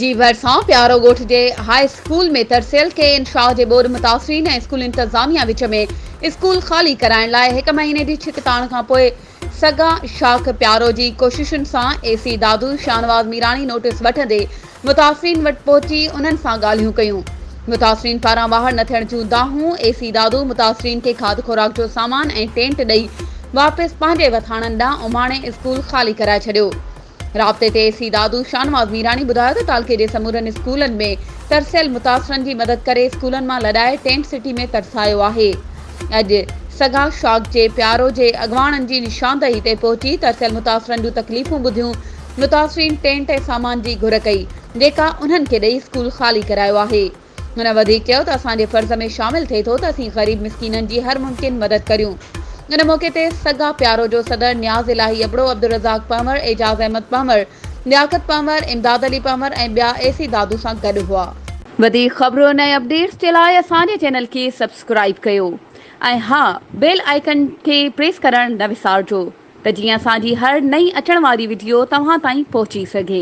जी भरिसां प्यारो ॻोठ जे हाई स्कूल में तरसियल के इंशाह जे बोर्ड मुतासिरीन ऐं स्कूल इंतज़ामिया विच में स्कूल ख़ाली कराइण लाइ 1 महीने जी छिकताण खां पोइ सगा शाख प्यारो जी कोशिशुनि सां एसी दादू शाहनवाज़ मीरानी नोटिस वठंदे मुतासिरीन वटि पहुची उन्हनि सां ॻाल्हियूं कयूं। मुतासिरीन पारां ॿाहिरि न थियण जूं दाहूं एसी दादू मुतासिरीन खे खाध खुराक जो सामान ऐं टेंट ॾेई वापसि पंहिंजे वथाणनि ॾांहुं उमाणे स्कूल ख़ाली कराए छॾियो। राब्ते ते एसी दादू शाहनवाज़ मीरानी ॿुधायो त तालके जे समूरनि स्कूलनि में तरसियल मुतासिरनि जी मदद करे स्कूलनि मां लॾाए टेंट सिटी में तरसायो आहे। अॼु सगा शाख जे प्यारो जे अॻवाननि जी निशानदही ते पहुची तरसियल मुतासिरनि जूं तकलीफ़ूं ॿुधियूं। मुतासिरीन टेंट ऐं सामान जी घुर कई जेका उन्हनि खे ॾेई स्कूल ख़ाली करायो आहे। हुन वधीक चयो त असांजे फर्ज़ में शामिल थिए थो त असीं ग़रीब मिसकीननि जी हर मुमकिन मदद करियूं। इन मौक़े ते सगा प्यारो जो सदर न्याज़ इलाही अबड़ो अब्दुल रज़ाक पंवर एजाज़ अहमद पंवर लियाकत पंवर इमदाद अली पंवर ऐं ॿिया एसी दादू सां गॾु हुआ। वधीक ख़बरुनि ऐं अपडेट्स जे लाइ असांजे चैनल खे सब्सक्राइब कयो ऐं हा बेल आइकन खे प्रेस करणु न विसारिजो त जीअं असांजी हर नई अचण वारी वीडियो तव्हां ताईं पहुची सघे।